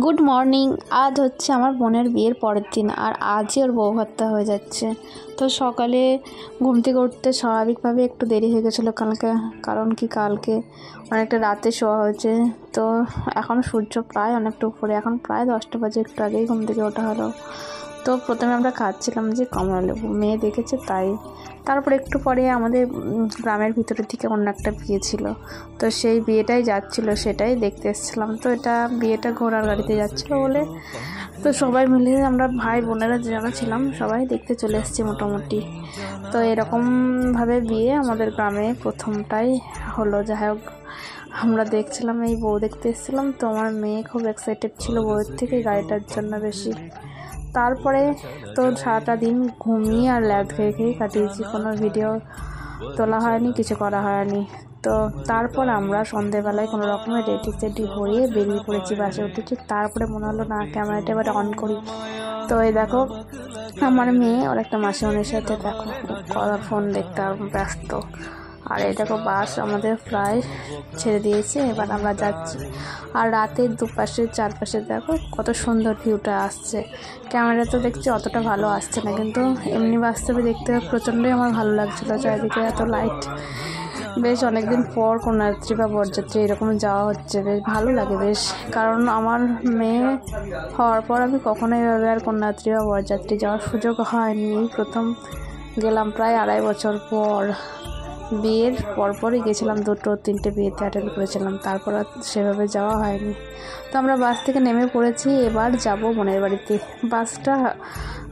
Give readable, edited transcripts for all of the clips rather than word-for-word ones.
Good morning. আজ হচ্ছে আমার বোনের বিয়ের পরের দিন, আর আজই ওর বউ ভাতটা হয়ে যাচ্ছে। তো সকালে ঘুম থেকে উঠতে স্বাভাবিকভাবে একটু দেরি হয়ে গেছিলো কালকে অনেকটা রাতে শোয়া হয়েছে। তো এখন সূর্য প্রায় অনেকটা উপরে, এখন প্রায় 10টা বাজে, একটু আগেই ঘুম থেকে ওঠা হলো। তো প্রথমে আমরা খাচ্ছিলাম যে কমলা লেবু, মেয়ে দেখেছে তাই। তারপর একটু পরে আমাদের গ্রামের ভিতরের দিকে অন্য একটা বিয়ে ছিল, তো সেই বিয়েটাই যাচ্ছিলো, সেটাই দেখতে এসেছিলাম। তো বিয়েটা ঘোড়ার গাড়িতে যাচ্ছিলো বলে তো সবাই মিলে আমরা ভাই বোনেরা যারা ছিলাম সবাই দেখতে চলে এসেছি মোটামুটি। তো এরকমভাবে বিয়ে আমাদের গ্রামে প্রথমটাই হলো। যাই হোক, আমরা দেখছিলাম, এই বউ দেখতে এসেছিলাম। তো আমার মেয়ে খুব এক্সাইটেড ছিল বউয়ের থেকে গাড়িটার জন্য বেশি। তারপরে তো সারাটা দিন ঘুমিয়ে আর ল্যাদ খেয়ে কাটিয়েছি, কোনো ভিডিও তোলা হয়নি, কিছু করা হয়নি। তো তারপর আমরা সন্ধেবেলায় কোনো রকমের রেডি হয়ে বেরিয়ে পড়েছি, বাসে উঠেছি। তারপরে মনে হলো না, ক্যামেরাটা এবার অন করি। তো এই দেখো আমার মেয়ে ওর একটা মাসিমণির সাথে দেখো ফোন দেখতে ব্যস্ত। আর এই দেখো বাস আমাদের প্রায় ছেড়ে দিয়েছে, এবার আমরা যাচ্ছি। আর রাতের দুপাশে চারপাশে দেখো কত সুন্দর ভিউটা আসছে। ক্যামেরা তো দেখছি অতটা ভালো আসছে না, কিন্তু এমনি বাস্তবে দেখতে প্রচণ্ডই আমার ভালো লাগছিলো। চারিদিকে এত লাইট, বেশ অনেকদিন পর কন্যাযাত্রী বা বরযাত্রী এরকম যাওয়া হচ্ছে, বেশ ভালো লাগে বেশ। কারণ আমার মেয়ে হওয়ার পর আমি কখনোই এভাবে আর কন্যাযাত্রী বা বরযাত্রী যাওয়ার সুযোগ হয়নি। প্রথম গেলাম প্রায় 2.5 বছর পর। বিয়ের পরপরই গেছিলাম, 2-3টে বিয়েতে অ্যাটেন্ড করেছিলাম, তারপর আর সেভাবে যাওয়া হয়নি। তো আমরা বাস থেকে নেমে পড়েছি, এবার যাব বোনের বাড়িতে। বাসটা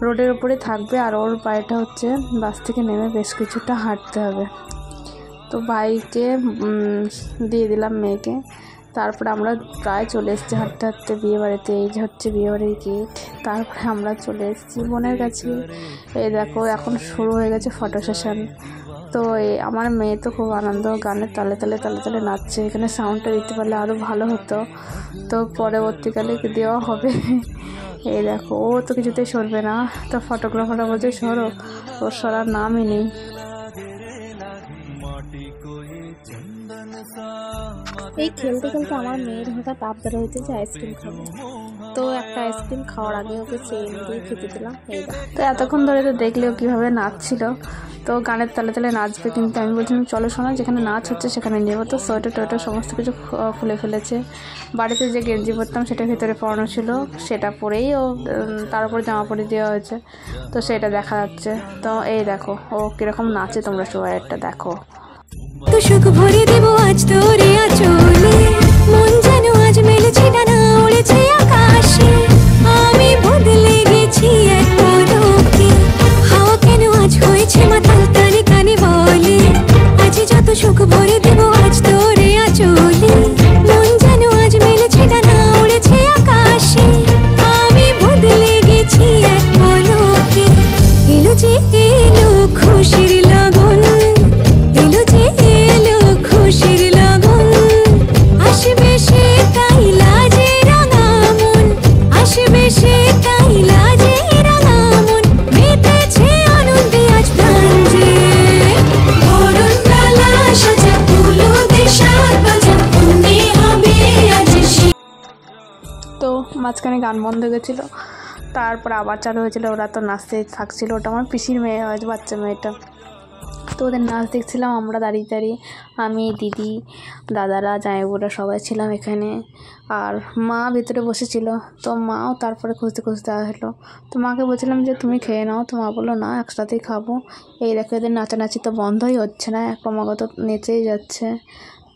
রোডের উপরে থাকবে, আর ওর বাড়িটা হচ্ছে বাস থেকে নেমে বেশ কিছুটা হাঁটতে হবে। তো ভাইকে দিয়ে দিলাম মেয়েকে। তারপরে আমরা প্রায় চলে এসেছি হাঁটতে হাঁটতে বিয়ে বাড়িতে। এই যে হচ্ছে বিয়ে বাড়ির গেট। তারপরে আমরা চলে এসেছি বোনের কাছে। এই দেখো এখন শুরু হয়ে গেছে ফটো সেশন। তো আমার মেয়ে তো খুব আনন্দ, গানের তালে তালে নাচছে। এখানে সাউন্ডটা দিতে পারলে আরও ভালো হতো, তো পরবর্তীকালে দেওয়া হবে। এই দেখো ও তো কিছুতেই সরবে না। তো ফটোগ্রাফাররা বলছে সরো, ওর সরার নামই নেই। এই খেলতে খেলতে আমার মেয়ের হঠাৎ আবদার হয়েছে যে আইসক্রিম খাবো। তো একটা আইসক্রিম খাওয়ার আগে ওকে চেন দিয়ে খেতে দিলাম। এই তো এতক্ষণ ধরে তো দেখলেও কীভাবে নাচছিল। তো গানের তালে তালে নাচবে, কিন্তু আমি বলছিলাম চলো শোনা, যেখানে নাচ হচ্ছে সেখানে নেবো। তো সোয়েটার টোয়েটার সমস্ত কিছু খুলে ফেলেছে। বাড়িতে যে গেঞ্জি পরতাম সেটা ভেতরে পরানো ছিল, সেটা পরেই ও তার উপরে জামা পরে দেওয়া হয়েছে, তো সেটা দেখা যাচ্ছে। তো এই দেখো ও কীরকম নাচে, তোমরা সবাই একটা দেখো। তো সুখ ভরে দেব আজ তোরে আঁচলে, মন যেন আজ মেলেছে ডানা, উড়েছে আকাশে। আমি বদলে গেছি এক পলকে, হাওয়া কেন আজ হয়েছে মাতাল কানে কানে বলে। আজ যত সুখ ভরে দেব আজ তোরে আঁচলে, মন যেন আজ মেলেছে ডানা, উড়েছে আকাশে। আমি বদলে গেছি এক পলকে। এলো যে এলো খুশির লগন, এলো যে এলো খুশির লগন। আসবে সে তাই লাজে রাঙা মন, আসবে সে তাই লাজে রাঙা মন। মেতেছে আনন্দে আজ প্রাণ যে, বরণ ডালা সাজা ফুলো দেশার বাজা, মনে হবে আজ সে। তো মাঝখানে গান বন্ধ হয়ে গেছিলো, তারপর আবার চালু হয়েছিল। ওরা তো নাচতে থাকছিল, ওটা আমার পিসির মেয়ে হয়তো, বাচ্চা মেয়েটা। তো ওদের নাচ দেখছিলাম আমরা দাঁড়িয়ে, আমি, দিদি, দাদারা, জামাইবুরা সবাই ছিলাম এখানে। আর মা ভেতরে বসেছিল, তো মাও তারপরে খুঁজতে আসলো। তো মাকে বলছিলাম যে তুমি খেয়ে নাও, তো মা বললো না একসাথেই খাবো। এই দেখো এদের নাচানাচি তো বন্ধই হচ্ছে না, ক্রমাগত নেচেই যাচ্ছে।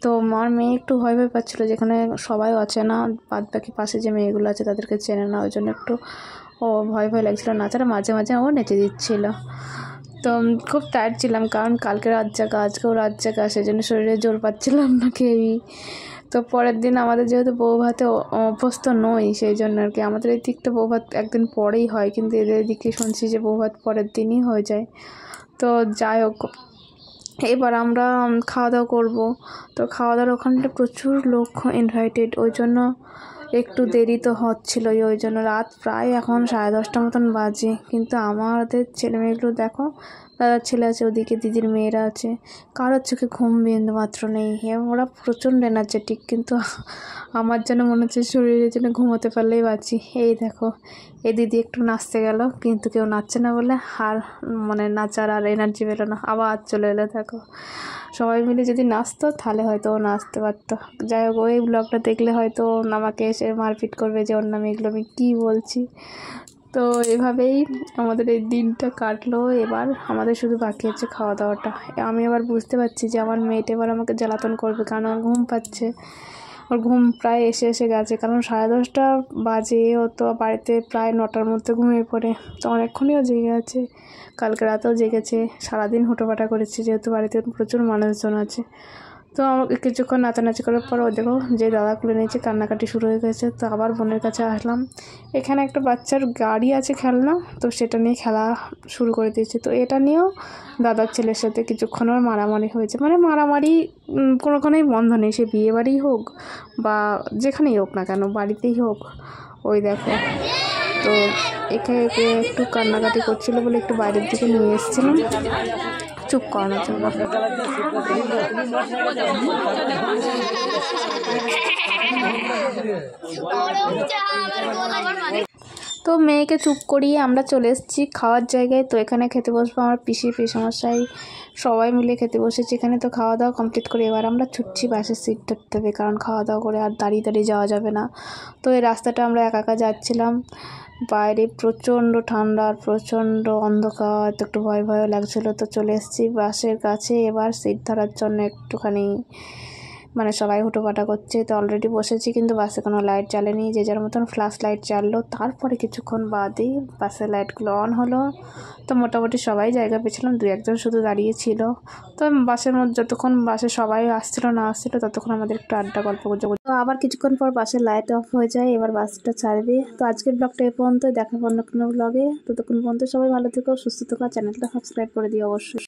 তো আমার মেয়ে একটু ভয় পাচ্ছিলো, যেখানে সবাই অচেনা, বাদ বাকি পাশে যে মেয়েগুলো আছে তাদেরকে চেনে না, ওই জন্য একটু ও ভয় লাগছিলো। নাচাটা মাঝে মাঝে ও নেচে দিচ্ছিলো। তো খুব টায়ার্ড ছিলাম, কারণ কালকে রাত জাগা, আজকেও রাত জাগা, সেই জন্য শরীরে জোর পাচ্ছিলাম না কেউই। তো পরের দিন আমাদের যেহেতু বউ ভাতে অভ্যস্ত নই, সেই জন্য আর কি আমাদের এই দিকটা বউ ভাত একদিন পরেই হয়, কিন্তু এদের দিকে শুনছি যে বউ ভাত পরের দিনই হয়ে যায়। তো যাই হোক, এবার আমরা খাওয়া দাওয়া করবো। তো খাওয়া দাওয়ার ওখানটা প্রচুর লোক ইনভাইটেড, ওই জন্য একটু দেরি তো হচ্ছিলোই। ওই জন্য রাত প্রায় এখন 10:30 মতন বাজে, কিন্তু আমাদের ছেলেমেয়েগুলো দেখো দাদার ছেলে আছে ওদিকে, দিদির মেয়েরা আছে, কারোর চোখে ঘুম বিন্দু মাত্র নেই। ওরা প্রচণ্ড এনার্জেটিক, কিন্তু আমার যেন মনে হচ্ছে শরীরের জন্য ঘুমোতে পারলেই বাঁচি। এই দেখো, এই দিদি একটু নাচতে গেল, কিন্তু কেউ নাচছে না বলে আর নাচার আর এনার্জি পেলো না, আবার চলে এলো। দেখো, সবাই মিলে যদি নাচতো তাহলে হয়তো ও নাচতে পারতো। যাই হোক, ওই ব্লগটা দেখলে হয়তো আমাকে এসে মারপিট করবে যে ওর নামে এগুলো আমি কী বলছি। তো এভাবেই আমাদের এই দিনটা কাটলো। এবার আমাদের শুধু বাকি আছে খাওয়া দাওয়াটা। আমি আবার বুঝতে পারছি যে আমার মেয়েটা এবার আমাকে জ্বালাতন করবে, কারণ আমার ঘুম পাচ্ছে। ওর ঘুম প্রায় এসে গেছে, কারণ 10:30 বাজে। ও তো বাড়িতে প্রায় 9টার মধ্যে ঘুমিয়ে পড়ে, তো অনেকক্ষণই ও জেগে আছে। কালকে রাতেও জেগেছে, সারাদিন হুটোপাটা করেছে, যেহেতু বাড়িতে প্রচুর মানুষজন আছে। তো আমাকে কিছুক্ষণ নাচানাচি করার পর ও দেখো যে দাদা খুলে নিয়েছে, কান্নাকাটি শুরু হয়ে গেছে। তো আবার বোনের কাছে আসলাম। এখানে একটা বাচ্চার গাড়ি আছে খেলনা, তো সেটা নিয়ে খেলা শুরু করে দিয়েছে। তো এটা নিয়েও দাদার ছেলের সাথে কিছুক্ষণ ওর মারামারি হয়েছে। মারামারি কোনোখানেই বন্ধ নেই, সে বিয়ে বাড়ি হোক বা যেখানেই হোক না কেন, বাড়িতেই হোক। ওই দেখো, তো একে একটু কান্নাকাটি করছিল বলে একটু বাইরের দিকে নিয়ে এসেছিলাম চুপ করানোর জন্য। তো মেয়েকে চুপ করিয়ে আমরা চলে এসেছি খাওয়ার জায়গায়। তো এখানে খেতে বসবো আমার পিসমশাই, সবাই মিলে খেতে বসেছি এখানে। তো খাওয়া দাওয়া কমপ্লিট করে এবার আমরা ছুটছি বাসের সিট ধরতে হবে, কারণ খাওয়া দাওয়া করে আর দাঁড়িয়ে যাওয়া যাবে না। তো এই রাস্তাটা আমরা একা যাচ্ছিলাম, বাইরে প্রচণ্ড ঠান্ডা আর প্রচণ্ড অন্ধকার, তো একটু ভয় লাগছিলো। তো চলে এসেছি বাসের কাছে এবার সিট ধরার জন্য। একটুখানি সবাই হুটোপাটা করছে। তো অলরেডি বসেছি, কিন্তু বাসে কোনো লাইট জ্বালেনি, যে যার মতন ফ্ল্যাশ লাইট জ্বাললো। তারপরে কিছুক্ষণ বাদেই বাসের লাইটগুলো অন হলো। তো মোটামুটি সবাই জায়গা পেয়েছিলাম, 2-1 জন শুধু দাঁড়িয়েছিল। তো বাসের মধ্যে যতক্ষণ বাসে সবাই আসছিলো না আসছিলো, ততক্ষণ আমাদের একটু আড্ডা গল্প করতে। তো আবার কিছুক্ষণ পর বাসের লাইট অফ হয়ে যায়, এবার বাসটা ছাড়বে। তো আজকের ব্লগটা এ পর্যন্ত, দেখা অন্য কোনো ব্লগে। ততক্ষণ পর্যন্ত সবাই ভালো থেকো, সুস্থ থেকো, চ্যানেলটা সাবস্ক্রাইব করে দিও অবশ্যই।